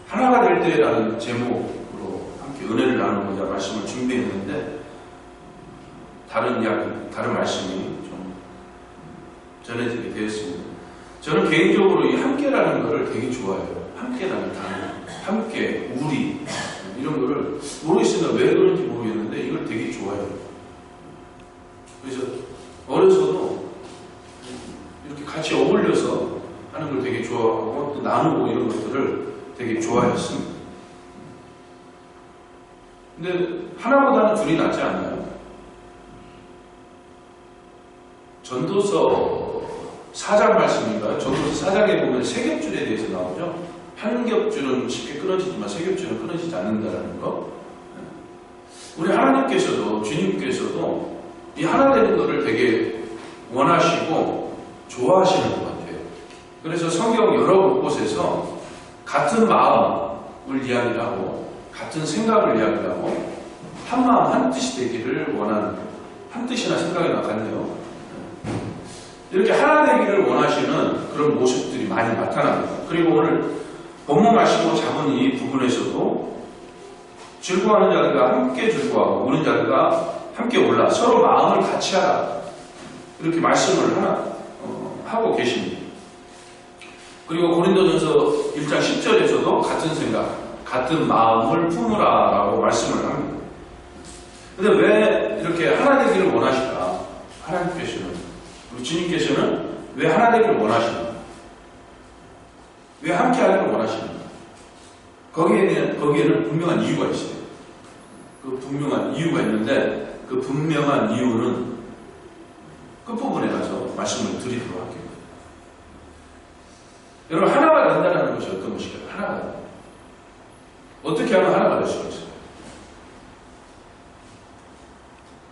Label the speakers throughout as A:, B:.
A: 하나가 될 때라는 제목으로 함께 은혜를 나누고자 말씀을 준비했는데 다른 말씀이 좀 전해지게 되었습니다. 저는 개인적으로 이 함께라는 것을 되게 좋아해요. 함께라는 단어, 함께, 우리 이런 거를 모르겠습니다. 왜 그런지 모르겠는데 이걸 되게 좋아해요. 그래서 어려서도 이렇게 같이 어울려서 하는 걸 되게 좋아하고 또 나누고 이런 것들을 되게 좋아했습니다. 근데 하나보다는 둘이 낫지 않나요? 전도서 4장 말씀인가요? 전도서 4장에 보면 세 겹줄에 대해서 나오죠. 한 겹줄은 쉽게 끊어지지만 세 겹줄은 끊어지지 않는다는 거. 우리 하나님께서도 주님께서도 이 하나 되는 것을 되게 원하시고 좋아하시는 것 같아요. 그래서 성경 여러 곳에서 같은 마음을 이야기를 하고 같은 생각을 이야기를 하고 한 마음 한 뜻이 되기를 원하는 한 뜻이나 생각이 같네요. 이렇게 하나 되기를 원하시는 그런 모습들이 많이 나타납니다. 그리고 오늘 본문 말씀으로 잡은 이 부분에서도 즐거워하는 자들과 함께 즐거워하고 우는 자들과 함께 올라 서로 마음을 같이 하라 이렇게 말씀을 하고 계십니다. 그리고 고린도전서 1장 10절에서도 같은 생각, 같은 마음을 품으라 라고 말씀을 합니다. 근데 왜 이렇게 하나 되기를 원하실까? 하나님께서는, 우리 주님께서는 왜 하나 되기를 원하시는가? 왜 함께 하기를 원하시는가? 거기에는 분명한 이유가 있어요. 그 분명한 이유가 있는데 그 분명한 이유는 끝부분에 가서 말씀을 드리도록 할게요. 여러분, 하나가 된다는 것이 어떤 것일까요? 하나가. 어떻게 하면 하나가 될 수가 있어요?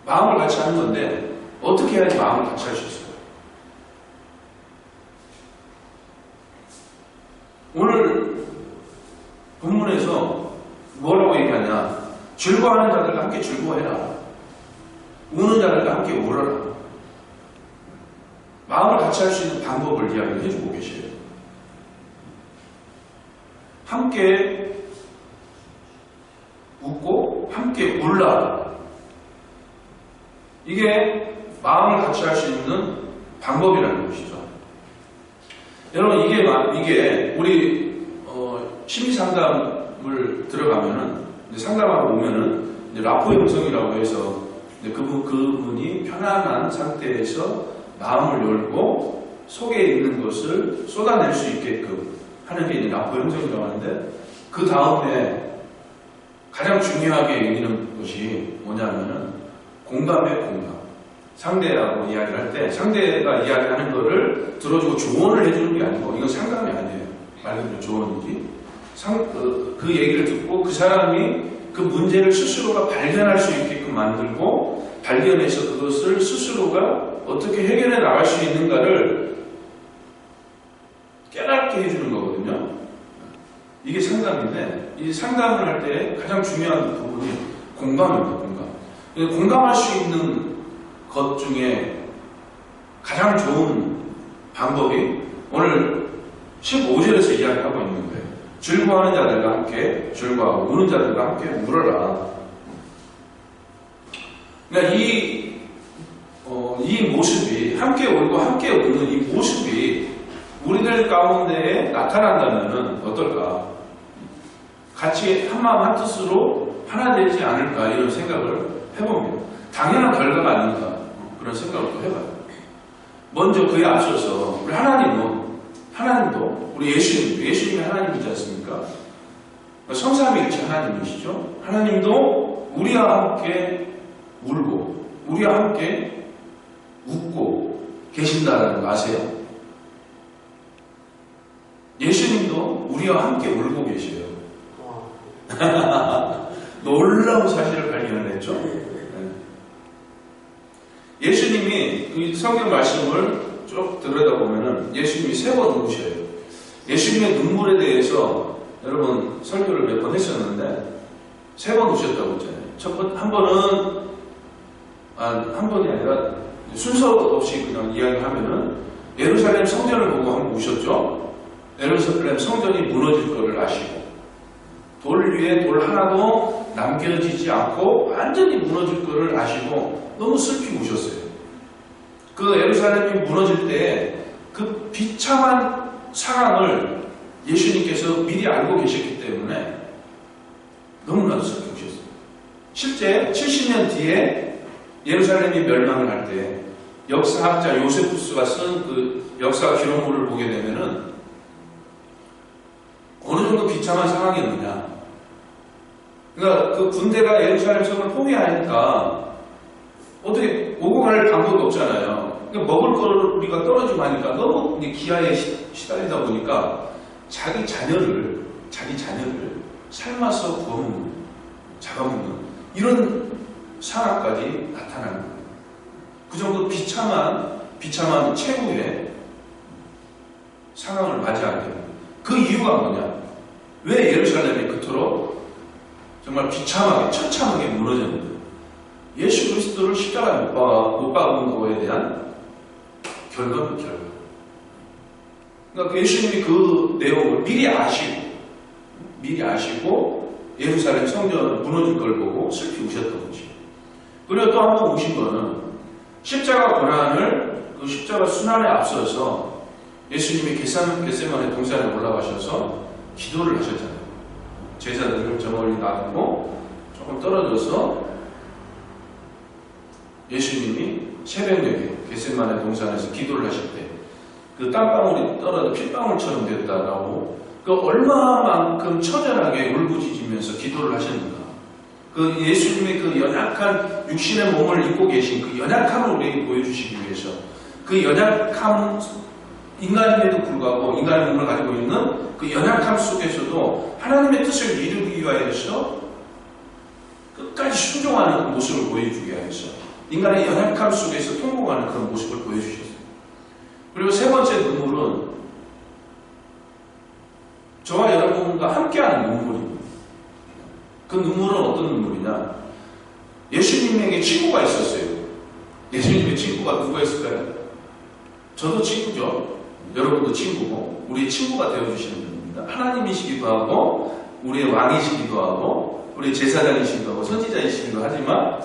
A: 마음을 같이 하는 건데 어떻게 해야지 마음을 같이 할 수 있어요? 오늘 본문에서 뭐라고 얘기하냐? 즐거워하는 자들과 함께 즐거워해라. 우는 자들과 함께 울어라. 마음을 같이 할 수 있는 방법을 이야기를 해주고 계셔요. 함께 웃고 함께 울라. 이게 마음을 같이 할 수 있는 방법이라는 것이죠. 여러분, 이게 우리 심리상담을 들어가면은 상담하러 오면은 라포 형성이라고 해서 그분이 편안한 상태에서 마음을 열고 속에 있는 것을 쏟아낼 수 있게끔 하는 게 라포 형성이라고 하는데, 그 다음에 가장 중요하게 여기는 것이 뭐냐면은 공감의 공감. 상대하고 이야기를 할 때 상대가 이야기하는 거를 들어주고 조언을 해주는 게 아니고, 이건 상담이 아니에요. 말 그대로 조언이지. 그 얘기를 듣고 그 사람이 그 문제를 스스로가 발견할 수 있게끔 만들고, 발견해서 그것을 스스로가 어떻게 해결해 나갈 수 있는가를 깨닫게 해주는 거거든요. 이게 상담인데, 이 상담을 할 때 가장 중요한 부분이 공감입니다. 공감. 공감할 수 있는 것 중에 가장 좋은 방법이 오늘 15절에서 이야기하고 있는 거예요. 즐거워하는 자들과 함께 즐거워하고 우는 자들과 함께 울어라. 그러니까 이 모습이, 함께 울고 함께 우는 이 모습이 우리들 가운데에 나타난다면 어떨까? 같이 한마음 한뜻으로 하나 되지 않을까, 이런 생각을 해봅니다. 당연한 결과가 아닌가, 그런 생각을 또 해봐요. 먼저 그에 앞서서 우리 하나님도 우리 예수님이 하나님이지 않습니까? 성삼위일체 하나님이시죠. 하나님도 우리와 함께 울고 우리와 함께 웃고 계신다는 거 아세요? 예수님도 우리와 함께 울고 계세요. 놀라운 사실을 발견했죠. 예수님이 이 성경 말씀을 쭉 들여다보면은 예수님이 3번 우셔요. 예수님의 눈물에 대해서 여러분 설교를 몇 번 했었는데 3번 우셨다고 했잖아요. 한 번이 아니라 순서 없이 그냥 이야기하면은 예루살렘 성전을 보고 한번 우셨죠. 예루살렘 성전이 무너질 것을 아시고, 돌 위에 돌 하나도 남겨지지 않고 완전히 무너질 것을 아시고 너무 슬피 우셨어요. 그 예루살렘이 무너질 때 그 비참한 상황을 예수님께서 미리 알고 계셨기 때문에 너무나도 슬피 우셨어요. 실제 70년 뒤에 예루살렘이 멸망을 할 때 역사학자 요세푸스가 쓴 그 역사 기록물을 보게 되면은 어느 정도 비참한 상황이었느냐. 그러니까 그 군대가 예루살렘 성을 포기하니까 어떻게 오고 갈 방법도 없잖아요. 그러니까 먹을 거리가 떨어지고 하니까 너무 기아에 시달리다 보니까 자기 자녀를 삶아서 구워먹는, 잡아먹는 이런 상황까지 나타나는 거예요. 그 정도 비참한 최후의 상황을 맞이하게 됩니다. 그 이유가 뭐냐? 왜 예루살렘이 그토록 정말 비참하게 처참하게 무너졌는데 예수 그리스도를 십자가에 못 박은 거에 대한 결과는 결과. 그러니까 예수님이 그 내용을 미리 아시고 예루살렘 성전 무너질 걸 보고 슬피 우셨던 거지. 그리고 또 한 번 우신 거는 십자가 고난을 그 십자가 순환에 앞서서 예수님이 겟세마네 동산에 올라가셔서 기도를 하셨잖아요. 제자들을 저 멀리 놔두고 조금 떨어져서 예수님이 새벽녘에 겟세마네 동산에서 기도를 하실 때 그 땀방울이 떨어져 핏방울처럼 됐다라고 그 얼마만큼 처절하게 울부짖으면서 기도를 하셨는가. 그 예수님의 그 연약한 육신의 몸을 입고 계신 그 연약함을 우리에게 보여주시기 위해서 그 연약함, 인간임에도 불구하고 인간의 몸을 가지고 있는 그 연약함 속에서도 하나님의 뜻을 이루기 위하여서 끝까지 순종하는 그 모습을 보여주기 위하여서 인간의 연약함 속에서 통곡하는 그런 모습을 보여주셨어요. 그리고 세 번째 눈물은 저와 여러분과 함께하는 눈물입니다. 그 눈물은 어떤 눈물이냐? 예수님에게 친구가 있었어요. 예수님의 친구가 누가 있을까요? 저도 친구죠. 여러분도 친구고 우리의 친구가 되어주시는 분입니다. 하나님이시기도 하고 우리의 왕이시기도 하고 우리의 제사장이시기도 하고 선지자이시기도 하지만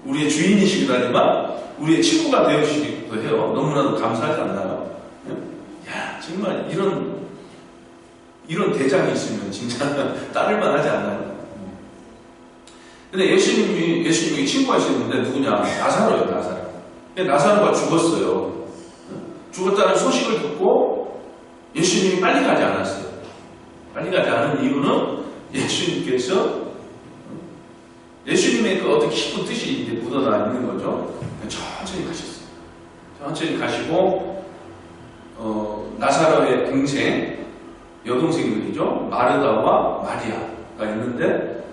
A: 우리의 주인이시기도 하지만 우리의 친구가 되어주시기도 해요. 너무나도 감사하지 않나요? 야, 정말 이런 대장이 있으면 진짜 따를만 하지 않나요? 근데 예수님이 친구가 있었는데 누구냐? 나사로예요, 나사로. 근데 나사로가 죽었어요. 죽었다는 소식을 듣고 예수님이 빨리 가지 않았어요. 빨리 가지 않은 이유는 예수님의 그 어떤 깊은 뜻이 이제 묻어나 있는 거죠. 천천히 가셨어요. 천천히 가시고, 나사로의 동생, 여동생들이죠. 마르다와 마리아가 있는데,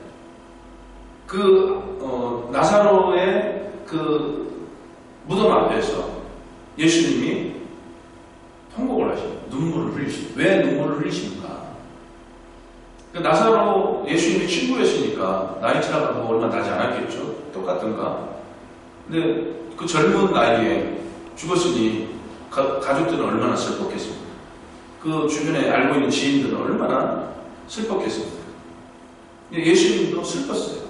A: 나사로의 그 무덤 앞에서 예수님이 통곡을 하십니다. 눈물을 흘리십니다. 왜 눈물을 흘리십니까? 나사로 예수님의 친구였으니까 나이 차가 뭐 얼마 나지 않았겠죠. 똑같던가. 근데 그 젊은 나이에 죽었으니 가족들은 얼마나 슬펐겠습니까? 그 주변에 알고 있는 지인들은 얼마나 슬펐겠습니까? 예수님도 슬펐어요.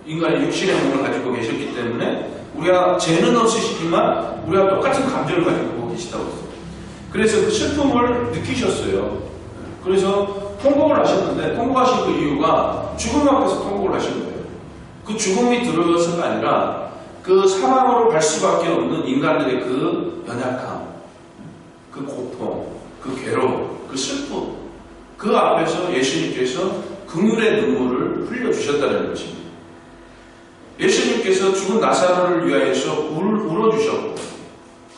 A: 인간의 육신의 몸을 가지고 계셨기 때문에 우리가 죄는 없으시지만 우리가 똑같은 감정을 가지고 계시다고 했어요. 그래서 그 슬픔을 느끼셨어요. 그래서 통곡을 하셨는데 통곡하신 그 이유가 죽음 앞에서 통곡을 하신 거예요. 그 죽음이 두려워서가 아니라 그 사망으로 갈 수밖에 없는 인간들의 그 연약함, 그 고통, 그 괴로움, 그 슬픔, 그 앞에서 예수님께서 긍휼의 눈물을 흘려주셨다는 것입니다. 예수님께서 죽은 나사로를 위하여서 울어주셨고,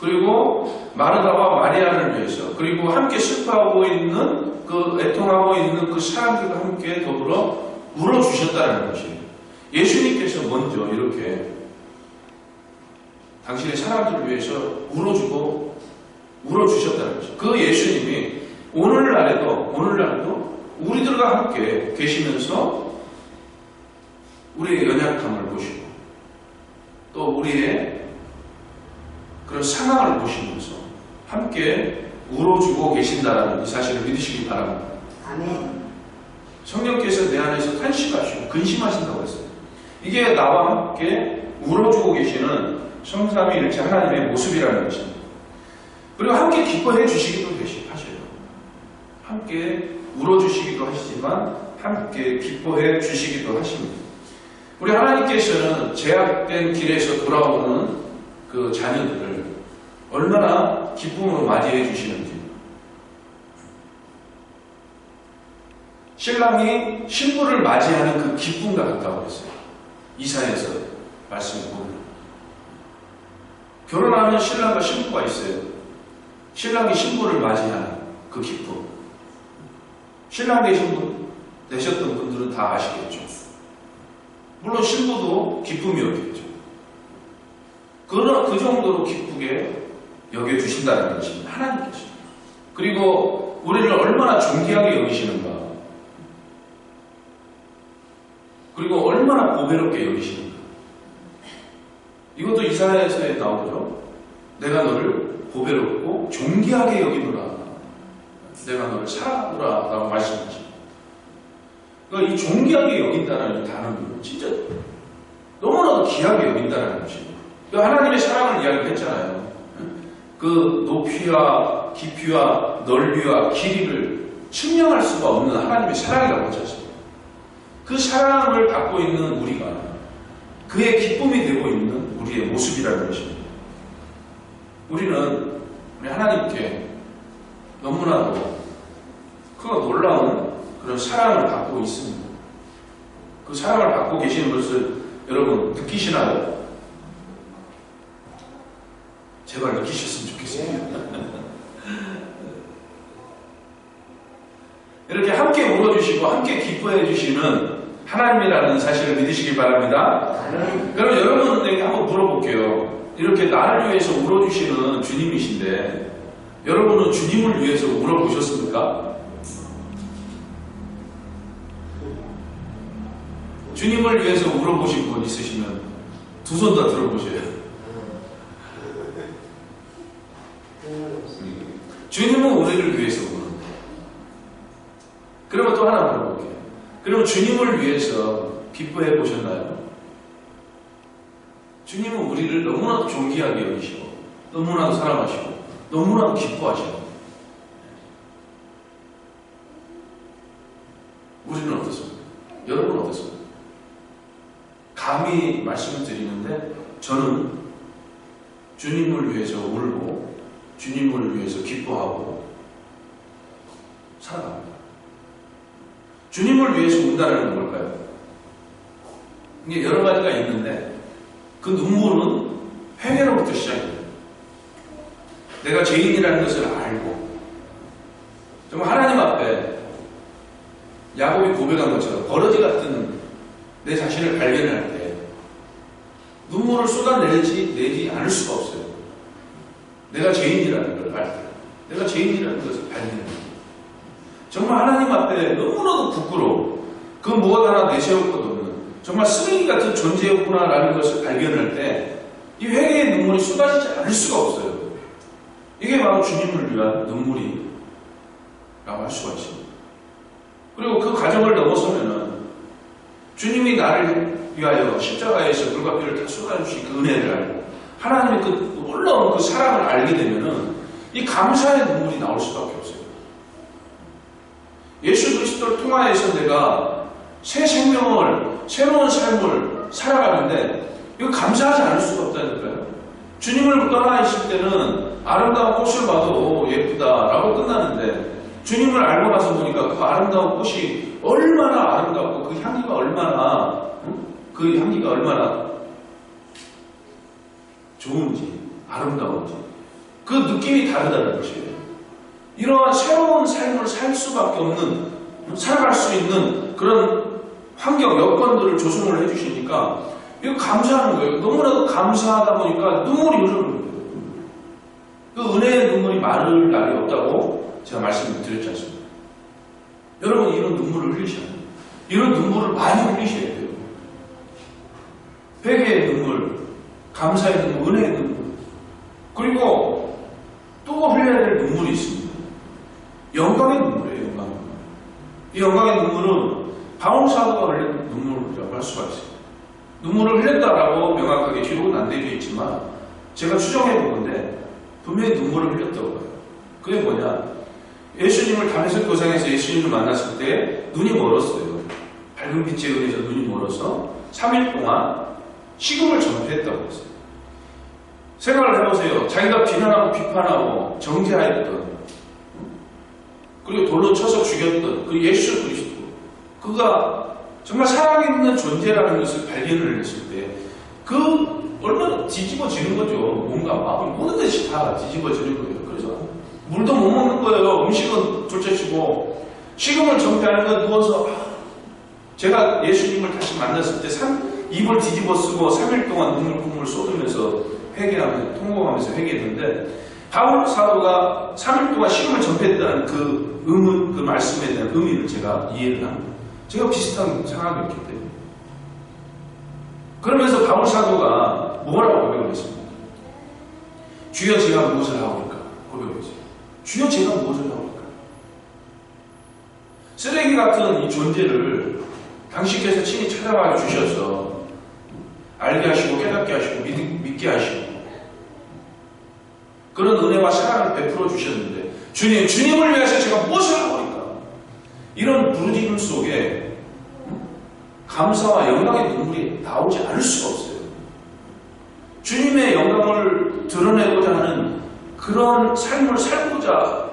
A: 그리고 마르다와 마리아를 위해서, 그리고 함께 슬퍼하고 있는 애통하고 있는 그 사람들과 함께 더불어 울어주셨다는 것입니다. 예수님께서 먼저 이렇게 당신의 사람들을 위해서 울어주셨다는 것입니다. 그 예수님이 오늘날에도 우리들과 함께 계시면서 우리의 연약함을 보시고 또 우리의 그런 상황을 보시면서 함께 울어주고 계신다는 이 사실을 믿으시기 바랍니다.
B: 아멘.
A: 성령께서 내 안에서 탄식하시고 근심하신다고 했어요. 이게 나와 함께 울어주고 계시는 성삼위일체 하나님의 모습이라는 것입니다. 그리고 함께 기뻐해 주시기도 하셔요. 함께 울어주시기도 하시지만 함께 기뻐해 주시기도 하십니다. 우리 하나님께서는 제약된 길에서 돌아오는 그 자녀들을 얼마나 기쁨으로 맞이해 주시는지. 신랑이 신부를 맞이하는 그 기쁨과 같다고 했어요. 이사야에서 말씀을 보면. 결혼하는 신랑과 신부가 있어요. 신랑이 신부를 맞이하는 그 기쁨. 신랑 되셨던 분들은 다 아시겠죠. 물론 신부도 기쁨이었겠죠. 그 정도로 기쁘게 여겨주신다는 것입니다. 하나님께서. 그리고 우리를 얼마나 존귀하게 여기시는가. 그리고 얼마나 보배롭게 여기시는가. 이것도 이사야서에 나오죠. 내가 너를 보배롭고 존귀하게 여기노라. 내가 너를 사랑하노라 라고 말씀하십니다. 그러니까 이 존귀하게 여긴다는 단어는 진짜 너무나도 귀하게 여긴다는 것입니다. 하나님의 사랑을 이야기했잖아요. 그 높이와 깊이와 넓이와 길이를 측량할 수가 없는 하나님의 사랑이라고 하지 않습니까? 그 사랑을 갖고 있는 우리가 그의 기쁨이 되고 있는 우리의 모습이라는 것입니다. 우리는 우리 하나님께 너무나도 크고 놀라운 그런 사랑을 갖고 있습니다. 그 사랑을 갖고 계시는 것을 여러분 느끼시나요? 제발 느끼셨으면 좋겠습니다. 이렇게 함께 울어주시고 함께 기뻐해 주시는 하나님이라는 사실을 믿으시기 바랍니다. 그럼 여러분에게 한번 물어볼게요. 이렇게 나를 위해서 울어주시는 주님이신데 여러분은 주님을 위해서 울어보셨습니까? 주님을 위해서 울어보신 분 있으시면 두 손 다 들어보셔요. 주님은 우리를 위해서 우는데. 그러면 또 하나 물어볼게요. 그러면 주님을 위해서 기뻐해 보셨나요? 주님은 우리를 너무나도 존귀하게 여기시고 너무나도 사랑하시고 너무나도 기뻐하시고 우리는 어떻습니까? 여러분은 어떻습니까? 감히 말씀을 드리는데 저는 주님을 위해서 울고 주님을 위해서 기뻐하고 살아갑니다. 주님을 위해서 운다는 건 뭘까요? 이게 여러 가지가 있는데 그 눈물은 회개로부터 시작해요. 내가 죄인이라는 것을 알고 정말 하나님 앞에 야곱이 고백한 것처럼 버러지 같은 내 자신을 발견할 때 눈물을 쏟아내지 않을 수가 없어요. 내가 죄인이라는 걸 알 때, 내가 죄인이라는 것을 발견해요. 정말 하나님 앞에 너무나도 부끄러워. 그 무엇 하나 내세울 것 없는 정말 쓰레기 같은 존재였구나라는 것을 발견할 때 이 회개의 눈물이 쏟아지지 않을 수가 없어요. 이게 바로 주님을 위한 눈물이라고 할 수가 있습니다. 그리고 그 과정을 넘어서면은 주님이 나를 위하여 십자가에서 물과 피를 다 쏟아주신 그 은혜를 알고 하나님의 그 놀라운 그 사랑을 알게 되면은 이 감사의 눈물이 나올 수밖에 없어요. 예수 그리스도를 통하여서 내가 새 생명을, 새로운 삶을 살아가는데 이거 감사하지 않을 수가 없다니까요. 주님을 떠나 있을 때는 아름다운 꽃을 봐도 예쁘다라고 끝나는데 주님을 알고 나서 보니까 그 아름다운 꽃이 얼마나 아름답고 그 향기가 얼마나 좋은지 아름다운지 그 느낌이 다르다는 것이에요. 이러한 새로운 삶을 살 수밖에 없는 살아갈 수 있는 그런 환경 여건들을 조성을 해주시니까 이거 감사하는 거예요. 너무나도 감사하다 보니까 눈물이 흐르는 거예요. 그 은혜의 눈물이 마를 날이 없다고 제가 말씀을 드렸지 않습니까? 여러분 이런 눈물을 흘리셔야 돼요. 이런 눈물을 많이 흘리셔야 돼요. 회개의 눈물, 감사의 눈물, 은혜의 눈물. 그리고 또 흘려야 될 눈물이 있습니다. 영광의 눈물이에요. 영광의 눈물. 이 영광의 눈물은 바울 사도가 흘린 눈물이라고 할 수가 있어요. 눈물을 흘렸다라고 명확하게 기록은 안 되어 있지만 제가 추정해 보건데 분명히 눈물을 흘렸다고 봐요. 그게 뭐냐? 예수님을 다메섹 도상에서 예수님을 만났을 때 눈이 멀었어요. 밝은 빛에 의해서 눈이 멀어서 3일 동안 식음을 전폐했다고 했어요. 생각을 해보세요. 자기가 비난하고 비판하고 정죄하였던, 그리고 돌로 쳐서 죽였던 그 예수 그리스도, 그가 정말 살아있는 존재라는 것을 발견을 했을 때 그 얼마나 뒤집어지는 거죠. 뭔가 마음이 모든 것이 다 뒤집어지는 거예요. 그래서 물도 못 먹는 거예요. 음식은 둘째치고 식음을 전폐하는 건 누워서, 제가 예수님을 다시 만났을 때 입을 뒤집어 쓰고 3일 동안 눈물 쏟으면서 회개하면서 통곡하면서 회개했는데, 바울 사도가 3일 동안 식음을 전폐했다는 그 의문, 그 말씀에 대한 의미를 제가 이해를 합니다. 제가 비슷한 상황이었기 때문에. 그러면서 바울 사도가 뭐라고 고백을 했습니까? 주여 제가 무엇을 하고 있을까? 고백을 했어요. 주여 제가 무엇을 하고 있을까? 쓰레기 같은 이 존재를 당신께서 친히 찾아와 주셔서 알게 하시고 깨닫게 하시고 믿게 하시고 그런 은혜와 사랑을 베풀어 주셨는데, 주님을 위해서 제가 무엇을 하고 있을까? 이런 부르짖음 속에 감사와 영광의 눈물이 나오지 않을 수가 없어요. 주님의 영광을 드러내고자 하는 그런 삶을 살고자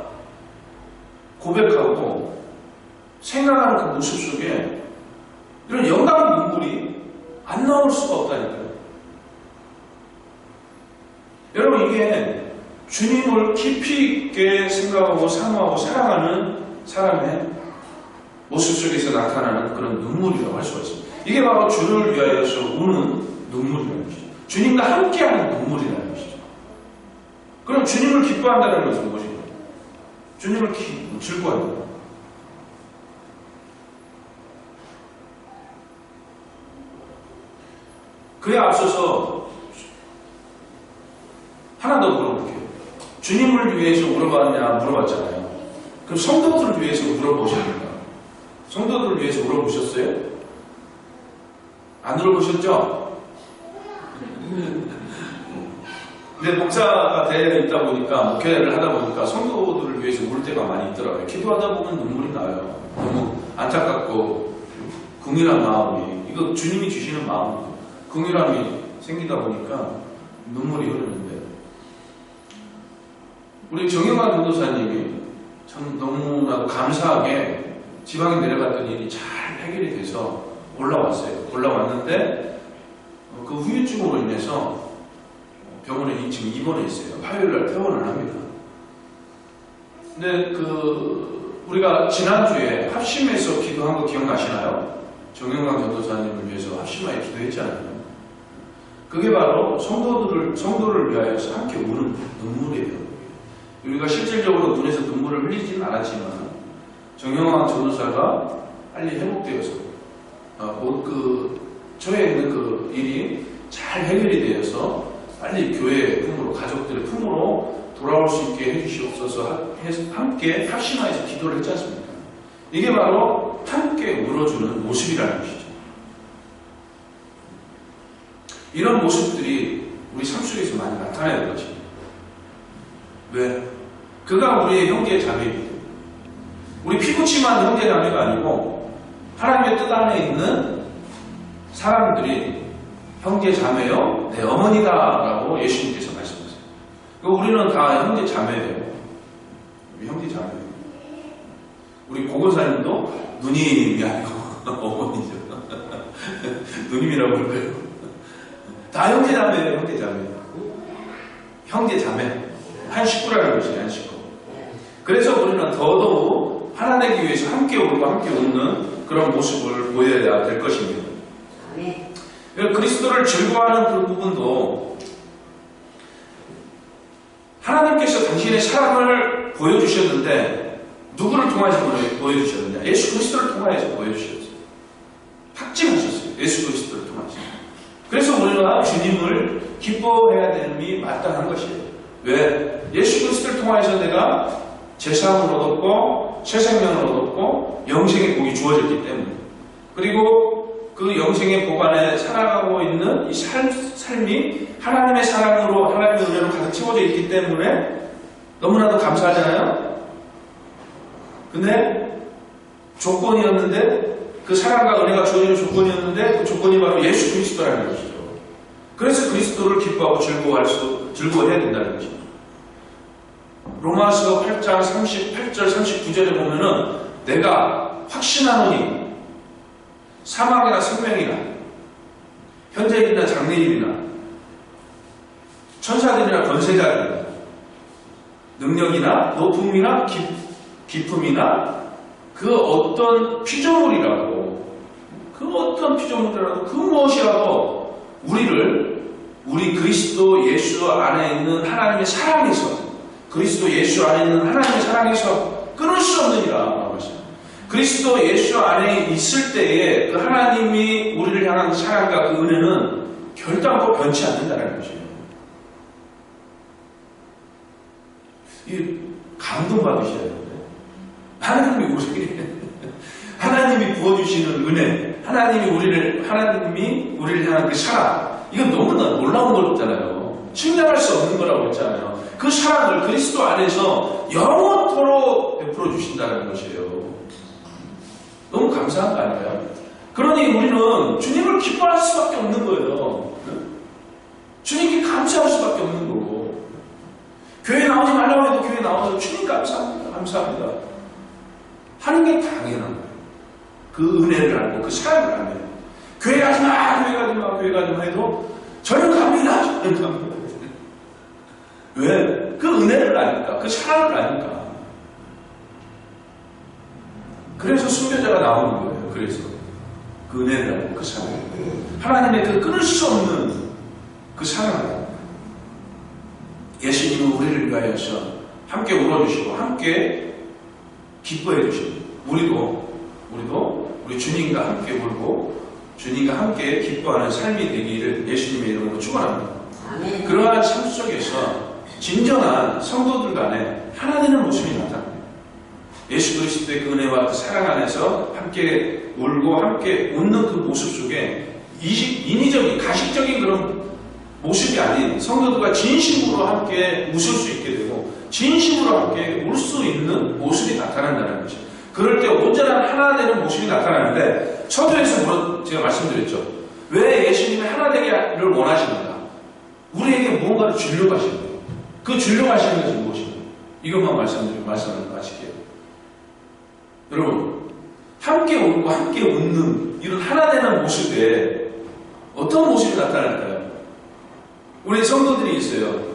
A: 고백하고 생각하는 그 모습 속에 이런 영광의 눈물이 안 나올 수가 없다니까요. 여러분, 이게 주님을 깊이 있게 생각하고 사모하고 사랑하는 사람의 모습 속에서 나타나는 그런 눈물이라고 할 수가 있습니다. 이게 바로 주를 위하여서 우는 눈물이라는 것이죠. 주님과 함께하는 눈물이라는 것이죠. 그럼 주님을 기뻐한다는 것은 무엇인가요? 주님을 즐거워한다. 그에 앞서서 하나 더 물어볼게요. 주님을 위해서 물어봤냐 물어봤잖아요. 그럼 성도들을 위해서 물어보십니까? 성도들을 위해서 물어보셨어요? 안 물어보셨죠? 근데 목사가 되어 있다 보니까, 목회를 하다 보니까 성도들을 위해서 울 때가 많이 있더라고요. 기도하다 보면 눈물이 나요. 너무 안타깝고 긍휼한 마음이, 이거 주님이 주시는 마음, 긍휼함이 생기다 보니까 눈물이 흐르는데, 우리 정영환 전도사님이 참 너무나도 감사하게 지방에 내려갔던 일이 잘 해결이 돼서 올라왔어요. 올라왔는데 그 후유증으로 인해서 병원에 지금 입원해 있어요. 화요일날 퇴원을 합니다. 근데 우리가 지난주에 합심해서 기도한 거 기억나시나요? 정영광 전도사님을 위해서 합심하에 기도했잖아요. 그게 바로 성도를 위하여서 함께 우는 눈물이에요. 우리가 실질적으로 눈에서 눈물을 흘리지는 않았지만 정영광 전도사가 빨리 회복되어서 저에 있는 그 일이 잘 해결이 되어서 빨리 교회의 품으로, 가족들의 품으로 돌아올 수 있게 해주시옵소서 함께 합심하여서 기도를 했지 않습니까? 이게 바로 함께 울어주는 모습이라는 것이죠. 이런 모습들이 우리 삶 속에서 많이 나타나야 될 것입니다. 왜? 그가 우리의 형제 자매입니다. 우리 피부치만 형제 자매가 아니고 하나님의 뜻 안에 있는 사람들이 형제 자매요, 내 어머니다 라고 예수님께서 말씀하세요. 우리는 다 형제 자매예요. 우리 형제 자매예요. 우리 고건사님도 누님이 아니고 어머니죠. 누님이라고 그럴까요? 다 형제 자매예요. 형제 자매. 형제 자매. 한 식구라는 것이에요. 한 식구. 그래서 우리는 더더욱 하나님을 위해서 함께 울고 함께 웃는 그런 모습을 보여야 될 것입니다. 그리스도를 즐거워하는 그 부분도 하나님께서 당신의 사랑을 보여주셨는데 누구를 통해서 보여주셨느냐? 예수 그리스도를 통해서 보여주셨어요. 확증하셨어요. 예수 그리스도를 통해서. 그래서 우리가 주님을 기뻐해야 됨이 마땅한 것이에요. 왜? 예수 그리스도를 통해서 내가 제사함을 얻었고 새 생명을 얻었고 영생의 복이 주어졌기 때문에, 그리고 그 영생의 복 안에 살아가고 있는 이 삶이 하나님의 사랑으로, 하나님의 은혜로 가득 채워져 있기 때문에 너무나도 감사하잖아요. 근데 조건이었는데, 그 사랑과 은혜가 주어지는 조건이었는데 그 조건이 바로 예수 그리스도라는 것이죠. 그래서 그리스도를 기뻐하고 즐거워해야 된다는 것이죠. 로마서 8장 38절 39절에 보면은 내가 확신하노니 사망이나 생명이나 현재일이나 장래일이나 천사들이나 권세자들이나 능력이나 높음이나 기품이나 그 어떤 피조물이라도 그 무엇이라도 우리 그리스도 예수 안에 있는 하나님의 사랑에서, 그리스도 예수 안에 있는 하나님의 사랑에서 끊을 수 없느니라. 그리스도 예수 안에 있을 때에 그 하나님이 우리를 향한 사랑과 그 은혜는 결단코 변치 않는다는 것이에요. 이 감동받으셔야 되는데, 하나님이 부어주시는 은혜, 하나님이 우리를 향한 그 사랑, 이건 너무나 놀라운 거잖아요. 측량할 수 없는 거라고 했잖아요. 그 사랑을 그리스도 안에서 영원토록 베풀어 주신다는 것이에요. 너무 감사한 거 아닌가요? 그러니 우리는 주님을 기뻐할 수밖에 없는 거예요. 주님께 감사할 수밖에 없는 거고, 교회 나오지 말라고 해도 교회 나와서 주님 감사합니다 하는 게 당연한 거예요. 그 은혜를 알고 그 사랑을 알면 교회 가지마 해도 저는 갑니다. 왜? 그 은혜를 아니까, 그 사랑을 아니까. 그래서 순교자가 나오는 거예요. 그래서 그 은혜를 알고 그 사랑, 하나님의 그 끊을 수 없는 그 사랑을, 예수님은 우리를 위하여서 함께 울어주시고 함께 기뻐해 주시고, 우리도 우리 주님과 함께 울고 주님과 함께 기뻐하는 삶이 되기를 예수님의 이름으로 축원합니다. 아멘. 그러한 삶 속에서 진정한 성도들 간에 하나 되는 모습이 나타납니다. 예수 그리스도의 그 은혜와 그 사랑 안에서 함께 울고 함께 웃는 그 모습 속에 인위적인 가식적인 그런 모습이 아닌 성도들과 진심으로 함께 웃을 수 있게 되고 진심으로 함께 울 수 있는 모습이 나타난다는 것이죠. 그럴 때 온전한 하나 되는 모습이 나타나는데, 서두에서 제가 말씀드렸죠. 왜 예수님이 하나 되기를 원하시는가? 우리에게 무언가를 주려고 하시는 거예요. 그 주려고 하시는 것이 무엇인가? 이것만 말씀을 마칠게요. 여러분, 함께 울고 함께 웃는 이런 하나 되는 모습에 어떤 모습이 나타날까요? 우리 성도들이 있어요.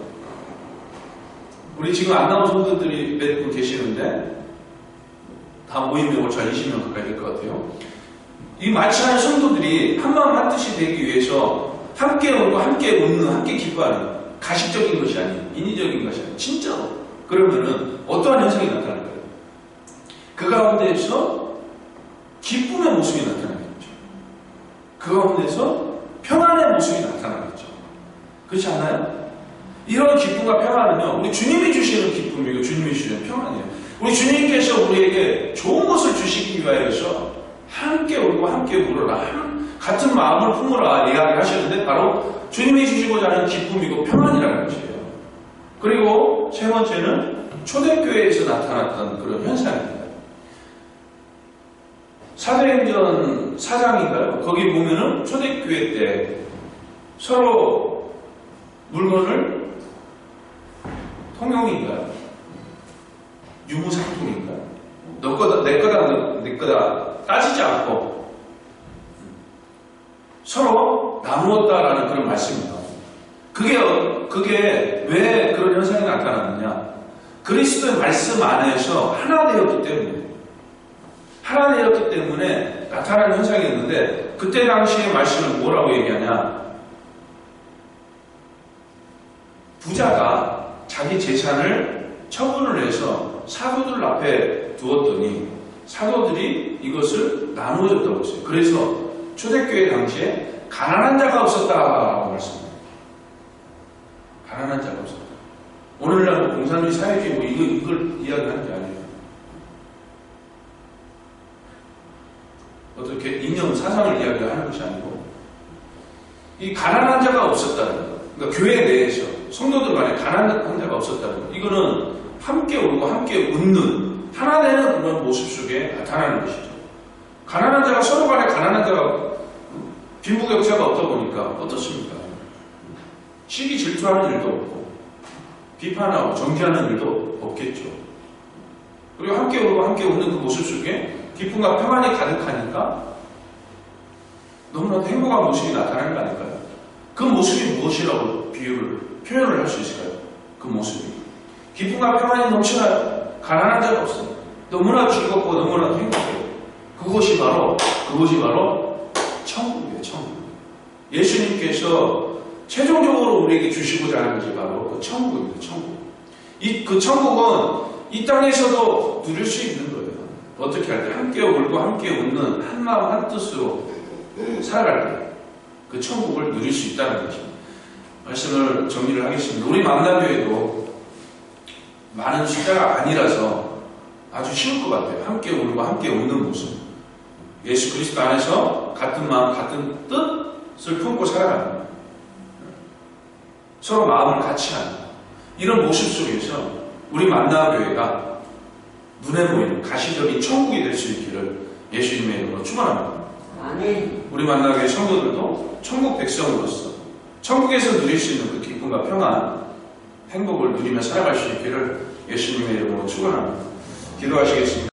A: 우리 지금 안 나온 성도들이 몇 분 계시는데 다 모이면 벌써 20명 가까이 될 것 같아요. 이 많지 않은 성도들이 한마음 한뜻이 되기 위해서 함께 울고 함께 웃는, 함께 기뻐하는, 가식적인 것이 아닌 인위적인 것이 아닌 진짜로, 그러면은 어떠한 현상이 나타날까요? 그 가운데에서 기쁨의 모습이 나타나겠죠. 그 가운데서 평안의 모습이 나타나겠죠. 그렇지 않나요? 이런 기쁨과 평안은요, 우리 주님이 주시는 기쁨이고 주님이 주시는 평안이에요. 우리 주님께서 우리에게 좋은 것을 주시기 위하여서 함께 울고 함께 울어라, 같은 마음을 품으라 이야기하셨는데, 바로 주님이 주시고자 하는 기쁨이고 평안이라는 것이에요. 그리고 세 번째는 초대교회에서 나타났던 그런 현상입니다. 사도행전 4장인가요? 거기 보면은 초대교회 때 서로 물건을 통용인가요? 유무상통인가요? 너 거다, 내 거다 따지지 않고 서로 나누었다라는 그런 말씀입니다. 그게 왜 그런 현상이 나타났느냐? 그리스도의 말씀 안에서 하나 되었기 때문에 나타나는 현상이었는데, 그때 당시의 말씀은 뭐라고 얘기하냐? 부자가 자기 재산을 처분을 해서 사도들 앞에 두었더니 사도들이 이것을 나누어줬다고 했어요. 그래서 초대교회 당시에 가난한 자가 없었다라고 말씀합니다. 가난한 자가 없었다. 오늘날 공산주의 사회주의 이걸 이야기하는 게 아니에요. 어떻게 이념 사상을 이야기하는 것이 아니고 이 가난한 자가 없었다는 것. 그러니까 교회 내에서 성도들 간에 가난한 자가 없었다는 것. 이거는 함께 울고 함께 웃는 하나 되는 그런 모습 속에 나타나는 것이죠. 가난한 자가 서로 간에 가난한 자가 빈부격차가 없다 보니까 어떻습니까? 시기 질투하는 일도 없고 비판하고 정죄하는 일도 없겠죠. 그리고 함께 울고 함께 웃는 그 모습 속에 기쁨과 평안이 가득하니까 너무나도 행복한 모습이 나타나는 거 아닐까요? 그 모습이 무엇이라고 표현을 할 수 있을까요? 그 모습이 기쁨과 평안이 넘치나요? 가난한 자가 없어요. 너무나 즐겁고 너무나 행복해요. 그것이 바로 천국이에요. 천국. 예수님께서 최종적으로 우리에게 주시고자 하는 것이 바로 그 천국입니다. 천국. 그 천국은 이 땅에서도 누릴 수 있는 거예요. 어떻게 할 때? 함께 울고 함께 웃는 한 마음 한 뜻으로 살아갈 때 그 천국을 누릴 수 있다는 것입니다. 말씀을 정리를 하겠습니다. 우리 만남교회도 많은 숫자가 아니라서 아주 쉬울 것 같아요. 함께 울고 함께 웃는 모습. 예수 그리스도 안에서 같은 마음 같은 뜻을 품고 살아가는 거예요. 서로 마음을 같이 하는 이런 모습 속에서 우리 만남교회가 눈에 보이는 가시적인 천국이 될 수 있기를 예수님의 이름으로 축원합니다. 아멘. 우리 만남교회 성도들도 천국 백성으로서 천국에서 누릴 수 있는 그 기쁨과 평안, 행복을 누리며 살아갈 수 있기를 예수님의 이름으로 축원합니다. 기도하시겠습니다.